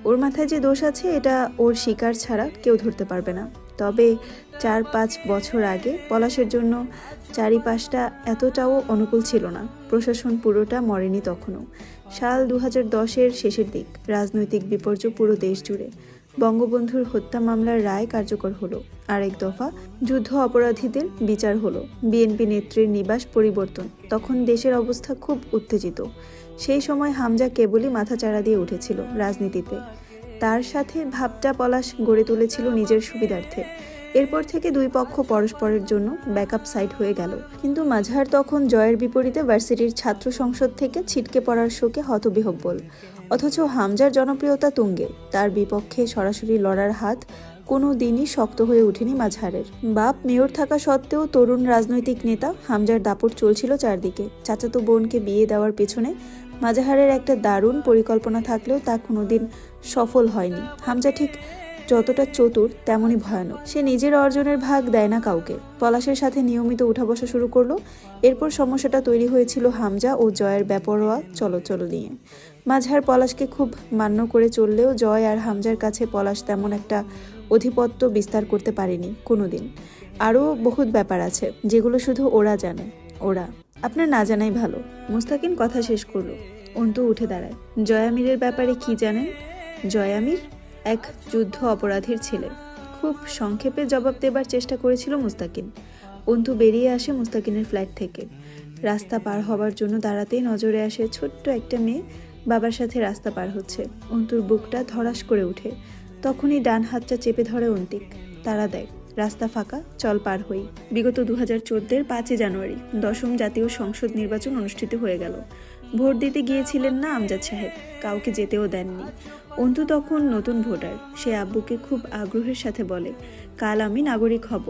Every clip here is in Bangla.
ওর মাথায় যে দোষ আছে এটা ওর শিকার ছাড়া কেউ ধরতে পারবে না। তবে 4-5 বছর আগে পলাশের জন্য চারিপাশটা এতটাও অনুকূল ছিল না। প্রশাসন পুরোটা মরেনি তখনও। সাল 2010-এর শেষের দিক, রাজনৈতিক বিপর্যয় পুরো দেশ জুড়ে। বঙ্গবন্ধুর হত্যা মামলার রায় কার্যকর হলো। আরেক দফা যুদ্ধ অপরাধীদের বিচার হলো। বিএনপি নেত্রীর নিবাস পরিবর্তন। তখন দেশের অবস্থা খুব উত্তেজিত। সেই সময় হামজা কেবলই মাথাচাড়া দিয়ে উঠেছিল রাজনীতিতে। তার সাথে ভাবটা পলাশ গড়ে তুলেছিল নিজের সুবিধার্থে। এরপর থেকে দুই পক্ষ পরস্পরের জন্য ব্যাকআপ সাইড হয়ে গেল। কিন্তু মাঝহার তখন জয়ের বিপরীতে ভার্সিটির ছাত্র সংসদ থেকে ছিটকে পড়ার শোকে হতবিহ্বল। অথচ হামজার জনপ্রিয়তা তুঙ্গে। তার বিপক্ষে সরাসরি লড়ার হাত কোনো দিনই শক্ত হয়ে ওঠেনি মাঝহারের। বাপ মেয়র থাকা সত্ত্বেও তরুণ রাজনৈতিক নেতা হামজার দাপট চলছিল চারদিকে। চাচাতো বোনকে বিয়ে দেওয়ার পেছনে মাঝহারের একটা দারুণ পরিকল্পনা থাকলেও তা কোনোদিন সফল হয়নি। হামজা ঠিক যতটা চতুর তেমনই ভয়ানক। সে নিজের অর্জনের ভাগ দেয় না কাউকে। পলাশের সাথে নিয়মিত উঠা বসা শুরু করলো। এরপর সমস্যাটা তৈরি হয়েছিল হামজা ও জয়ের বেপরোয়া চলচল নিয়ে। মাঝহার পলাশকে খুব মান্য করে চললেও জয় আর হামজার কাছে পলাশ তেমন একটা অধিপত্য বিস্তার করতে পারেনি কোনোদিন। আরও বহুত ব্যাপার আছে যেগুলো শুধু ওরা জানে। আপনার না জানাই ভালো। মুস্তাকিন কথা শেষ করলো। অন্তু উঠে দাঁড়ায়। জয়ামিরের ব্যাপারে কি জানেন? জয়ামির এক যুদ্ধ অপরাধীর ছেলে। খুব সংক্ষেপে জবাব দেবার চেষ্টা করেছিল মুস্তাকিন। অন্তু বেরিয়ে আসে মুস্তাকিনের ফ্ল্যাট থেকে। রাস্তা পার হবার জন্য দাঁড়াতেই নজরে আসে ছোট্ট একটা মেয়ে বাবার সাথে রাস্তা পার হচ্ছে। অন্তুর বুকটা ধড়াস করে ওঠে। তখনই ডান হাতটা চেপে ধরে অন্তিক। তারা দেয়। রাস্তা ফাঁকা, চল পার হই। বিগত 2014-এর 5 জানুয়ারি 10ম জাতীয় সংসদ নির্বাচন অনুষ্ঠিত হয়ে গেল। ভোট দিতে গিয়েছিলেন না আমজাদ সাহেব, কাউকে যেতেও দেননি। অন্তু তখন নতুন ভোটার। সে আব্বুকে খুব আগ্রহের সাথে বলে, কাল আমি নাগরিক হব,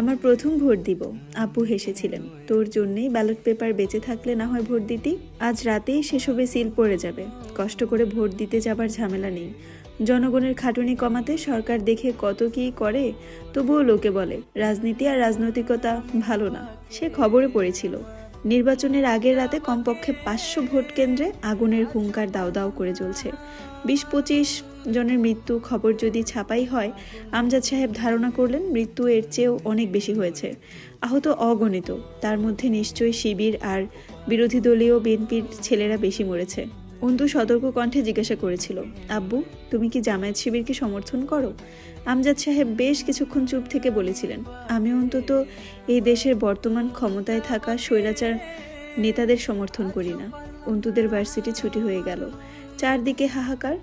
আমার প্রথম ভোট দিব। আব্বু হেসেছিলেন। তোর জন্যেই ব্যালট পেপার বেঁচে থাকলে না হয় ভোট দিতি। আজ রাতেই সেসবে সিল পড়ে যাবে। কষ্ট করে ভোট দিতে যাবার ঝামেলা নেই। জনগণের খাটুনি কমাতে সরকার দেখে কত কি করে, তবুও লোকে বলে রাজনীতি আর রাজনৈতিকতা ভালো না। সে খবরে পড়েছিল নির্বাচনের আগের রাতে কমপক্ষে 500 ভোট কেন্দ্রে আগুনের হুঙ্কার দাও দাও করে জ্বলছে। 20-25 জনের মৃত্যু খবর যদি ছাপাই হয়, আমজাদ সাহেব ধারণা করলেন মৃত্যু এর চেয়েও অনেক বেশি হয়েছে। আহত অগণিত। তার মধ্যে নিশ্চয়ই শিবির আর বিরোধী দলীয় বিএনপির ছেলেরা বেশি মরেছে। অন্তু সতর্ক কণ্ঠে জিজ্ঞাসা করেছিল, আব্বু তুমি কি জামায়াত শিবিরকে সমর্থন করো? আমজাদ সাহেব বেশ কিছুক্ষণ চুপ থেকে বলেছিলেন, আমি অন্তত এই দেশের বর্তমান ক্ষমতায় থাকা স্বৈরাচার নেতাদের সমর্থন করি না। অন্তুদের ভার্সিটি ছুটি হয়ে গেল। চারদিকে হাহাকার।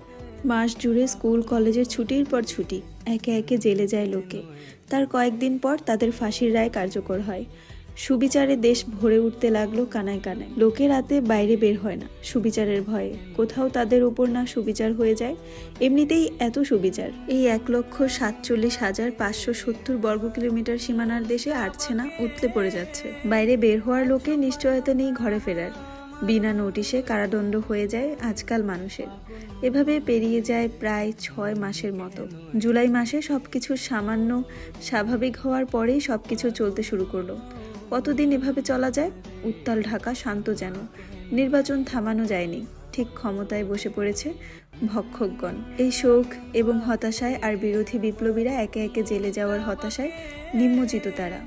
মাস জুড়ে স্কুল কলেজের ছুটির পর ছুটি। একে একে জেলে যায় লোকে। তার কয়েকদিন পর তাদের ফাঁসির রায় কার্যকর হয়। সুবিচারে দেশ ভরে উঠতে লাগলো কানায় কানায়। লোকে রাতে বাইরে বের হয় না সুবিচারের ভয়ে। কোথাও তাদের উপর না সুবিচার হয়ে যায়। এমনিতেই এত সুবিচার। এই 1,47,570 বর্গ কিলোমিটার সীমানার দেশে আটছে না, উতলে পড়ে যাচ্ছে। বাইরে বের হওয়ার লোকে নিশ্চয়তা নেই ঘরে ফেরার। বিনা নোটিশে কারাদণ্ড হয়ে যায় আজকাল মানুষের। এভাবে পেরিয়ে যায় প্রায় 6 মাসের মতো। জুলাই মাসে সবকিছু সামান্য স্বাভাবিক হওয়ার পরেই সবকিছু চলতে শুরু করলো। কতদিন এভাবে চলা যায়? উত্তাল ঢাকা শান্ত যেন। নির্বাচন থামানো যায়নি। ঠিক ক্ষমতায় বসে পড়েছে ভক্ষকগণ। এই শোক এবং হতাশায় আর বিরোধী বিপ্লবীরা একে একে জেলে যাওয়ার হতাশায় নিমজ্জিত তারা।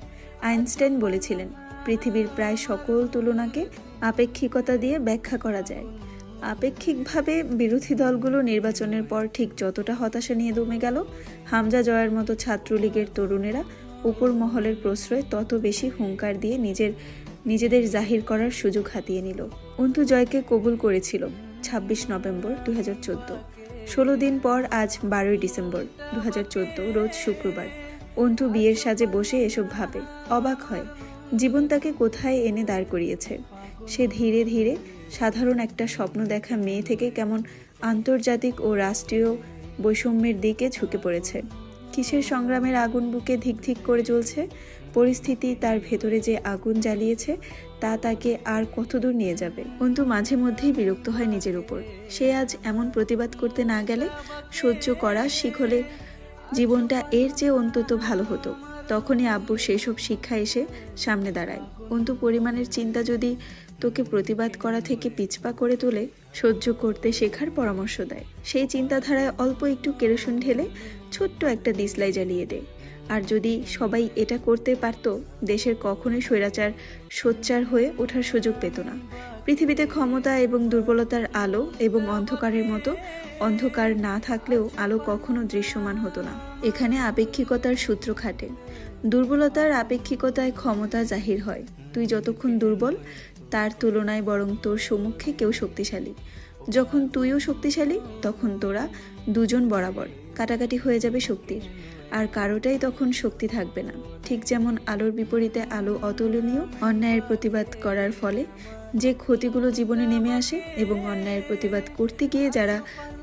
আইনস্টাইন বলেছিলেন, পৃথিবীর প্রায় সকল তুলনাকে আপেক্ষিকতা দিয়ে ব্যাখ্যা করা যায়। আপেক্ষিকভাবে বিরোধী দলগুলো নির্বাচনের পর ঠিক যতটা হতাশা নিয়ে দমে গেল, হামজা জয়ের মতো ছাত্রলীগের তরুণেরা উপর মহলের প্রশ্রয় তত বেশি হুঙ্কার দিয়ে নিজেদের জাহির করার সুযোগ হাতিয়ে নিল। অন্তু জয়কে কবুল করেছিল 26 নভেম্বর 2014। 16 দিন পর আজ 12 ডিসেম্বর 2014, রোজ শুক্রবার। অন্তু বিয়ের সাজে বসে এসব ভাবে, অবাক হয় জীবন তাকে কোথায় এনে দাঁড় করিয়েছে। সে ধীরে ধীরে সাধারণ একটা স্বপ্ন দেখা মেয়ে থেকে কেমন আন্তর্জাতিক ও রাষ্ট্রীয় বৈষম্যের দিকে ঝুঁকে পড়েছে। কিসের সংগ্রামের আগুন বুকে ধিক ধিক করে জ্বলছে। পরিস্থিতি তার ভেতরে যে আগুন জ্বালিয়েছে তা তাকে আর কতদূর নিয়ে যাবে। অন্তু মাঝে মধ্যেই বিরক্ত হয় নিজের উপর। সে আজ এমন প্রতিবাদ করতে না গেলে, সহ্য করা শিখলে জীবনটা এর চেয়ে অন্তত ভালো হতো। তখনই আব্বুর সেসব শিক্ষা এসে সামনে দাঁড়ায়। অন্তু পরিমাণের চিন্তা যদি তোকে প্রতিবাদ করা থেকে পিছপা করে তোলে, সহ্য করতে শেখার পরামর্শ দেয়। সেই চিন্তাধারায় অল্প একটু কেরোসিন ঢেলে ছোট্ট একটা দিসলাই জ্বালিয়ে দেয়। আর যদি সবাই এটা করতে পারত, দেশের কখনোই স্বৈরাচার সোচ্চার হয়ে ওঠার সুযোগ পেত না। পৃথিবীতে ক্ষমতা এবং দুর্বলতার আলো এবং অন্ধকারের মতো অন্ধকার না থাকলেও আলো কখনো দৃশ্যমান হতো না। এখানে আপেক্ষিকতার সূত্র খাটে। দুর্বলতার আপেক্ষিকতায় ক্ষমতা জাহির হয়। তুই যতক্ষণ দুর্বল, তার তুলনায় বরং তোর সম্মুখে কেউ শক্তিশালী। যখন তুইও শক্তিশালী, তখন তোরা দুজন বরাবর, কাটাকাটি হয়ে যাবে শক্তির, আর কারোটাই তখন শক্তি থাকবে না। ঠিক যেমন আলোর বিপরীতে আলো অতুলনীয়। অন্যায়ের প্রতিবাদ করার ফলে যে ক্ষতিগুলো জীবনে নেমে আসে এবং অন্যায়ের প্রতিবাদ করতে গিয়ে যারা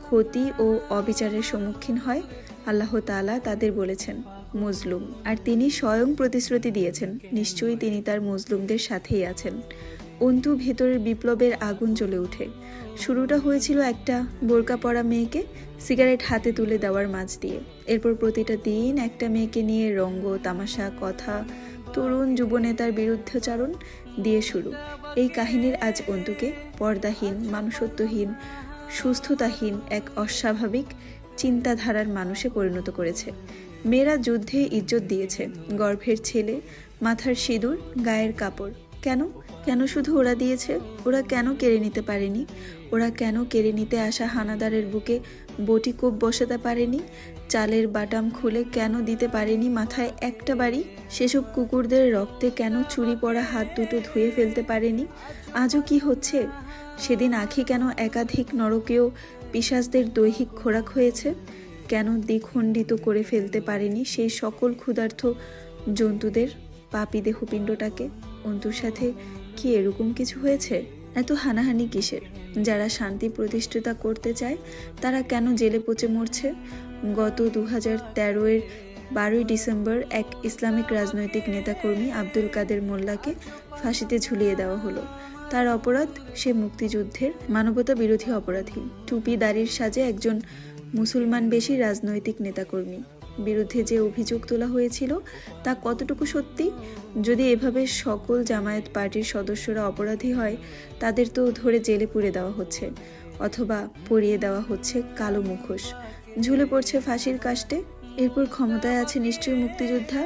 ক্ষতি ও অবিচারের সম্মুখীন হয়, আল্লাহ তাআলা তাদের বলেছেন মজলুম। আর তিনি স্বয়ং প্রতিশ্রুতি দিয়েছেন, নিশ্চয়ই তিনি তার মজলুমদের সাথেই আছেন। অন্তু ভেতরের বিপ্লবের আগুন জ্বলে ওঠে। শুরুটা হয়েছিল একটা বোরকা পরা মেয়েকে সিগারেট হাতে তুলে দেওয়ার মাঝ দিয়ে। এরপর প্রতিটা দিন একটা মেয়েকে নিয়ে রঙ্গ, তামাশা, কথা, তরুণ যুবনেতার বিরুদ্ধাচরণ দিয়ে শুরু। এই কাহিনীর আজ অন্তুকে পর্দাহীন, মানুষত্বহীন, সুস্থতাহীন এক অস্বাভাবিক চিন্তাধারার মানুষে পরিণত করেছে। মেয়েরা যুদ্ধে ইজ্জত দিয়েছে, গর্ভের ছেলে, মাথার সিঁদুর, গায়ের কাপড়। কেন কেন শুধু ওরা দিয়েছে? ওরা কেন কেড়ে নিতে পারেনি? ওরা কেন কেড়ে নিতে আসা হানাদারের বুকে বটি কোপ বসাতে পারেনি? চালের বাটাম খুলে কেন দিতে পারেনি মাথায় একটা বাড়ি? সেসব কুকুরদের রক্তে কেন চুরি পড়া হাত দুটো ধুয়ে ফেলতে পারেনি? আজও কি হচ্ছে? সেদিন আখি কেন একাধিক নরকীয় পিশাচদের দৈহিক খোরাক হয়েছে? কেন দ্বিখণ্ডিত করে ফেলতে পারেনি সেই সকল ক্ষুধার্ত জন্তুদের পাপী দেহপিণ্ডটাকে? অন্তুর সাথে কি এরকম কিছু হয়েছে? এত হানাহানি কিসের? যারা শান্তি প্রতিষ্ঠিতা করতে চায় তারা কেন জেলে পচে মরছে? গত 2013-এর 12ই ডিসেম্বর এক ইসলামিক রাজনৈতিক নেতাকর্মী আব্দুল কাদের মোল্লাকে ফাঁসিতে ঝুলিয়ে দেওয়া হলো। তার অপরাধ, সে মুক্তিযুদ্ধের মানবতা বিরোধী অপরাধী। টুপি দাড়ির সাজে একজন মুসলমান বেশি রাজনৈতিক নেতাকর্মী বিরুদ্ধে যে অভিযোগ তোলা হয়েছিল তা কতটুকু সত্যি? যদি এভাবে সকল জামায়াত পার্টির সদস্যরা অপরাধী হয়, তাদের তো ধরে জেলে পুরে দেওয়া হচ্ছে, অথবা পরিয়ে দেওয়া হচ্ছে কালো মুখোশ, ঝুলে পড়ছে ফাঁসির কাস্টে। এরপর ক্ষমতায় আছে নিশ্চয়ই মুক্তিযোদ্ধা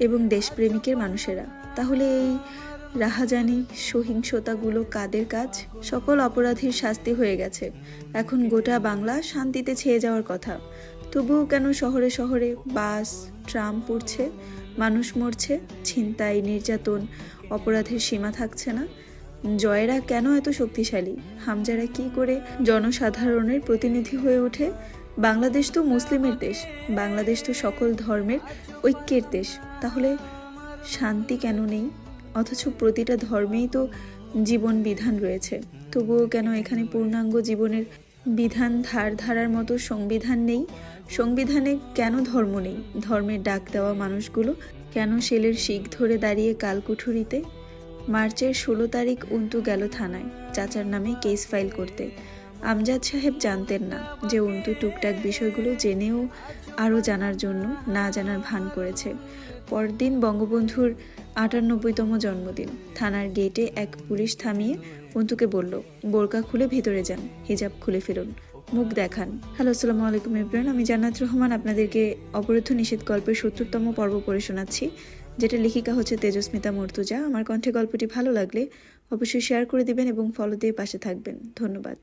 এবং দেশপ্রেমিকের মানুষেরা। তাহলে এই রাহাজানি সহিংসতাগুলো কাদের কাজ? সকল অপরাধীর শাস্তি হয়ে গেছে, এখন গোটা বাংলা শান্তিতে ছেয়ে যাওয়ার কথা। তবুও কেন শহরে শহরে বাস, ট্রাম পুড়ছে, মানুষ মরছে, ছিনতাই, নির্যাতন, অপরাধের সীমা থাকছে না? জয়েরা কেন এত শক্তিশালী? হামজারা কি করে জনসাধারণের প্রতিনিধি হয়ে ওঠে? বাংলাদেশ তো মুসলিমের দেশ, বাংলাদেশ তো সকল ধর্মের ঐক্যের দেশ। তাহলে শান্তি কেন নেই? অথচ প্রতিটা ধর্মেই তো জীবন বিধান রয়েছে। তবুও কেন এখানে পূর্ণাঙ্গ জীবনের বিধান ধারার মতো সংবিধান নেই? সংবিধানে কেন ধর্ম নেই? ধর্মের ডাক দেওয়া মানুষগুলো কেন শেলের শিক ধরে দাঁড়িয়ে কালকুঠুরিতে? মার্চের 16 তারিখ অন্তু গেল থানায় চাচার নামে কেস ফাইল করতে। আমজাদ সাহেব জানতেন না যে অন্তু টুকটাক বিষয়গুলো জেনেও আরও জানার জন্য না জানার ভান করেছে। পরদিন বঙ্গবন্ধুর ৯৮তম জন্মদিন। থানার গেটে এক পুলিশ থামিয়ে অন্তুকে বলল, বোরকা খুলে ভেতরে যান, হিজাব খুলে ফেলুন, মুখ দেখান। হ্যালো, আসসালামু আলাইকুম এভরিওয়ান, আমি জান্নাত রহমান আপনাদেরকে অবরুদ্ধ নিষেধ গল্পের ৭০তম পর্ব পড়ে শোনাচ্ছি, যেটা লেখিকা হচ্ছে তেজস্মিতা মর্তুজা। আমার কণ্ঠে গল্পটি ভালো লাগলে অবশ্যই শেয়ার করে দিবেন এবং ফলো দিয়ে পাশে থাকবেন। ধন্যবাদ।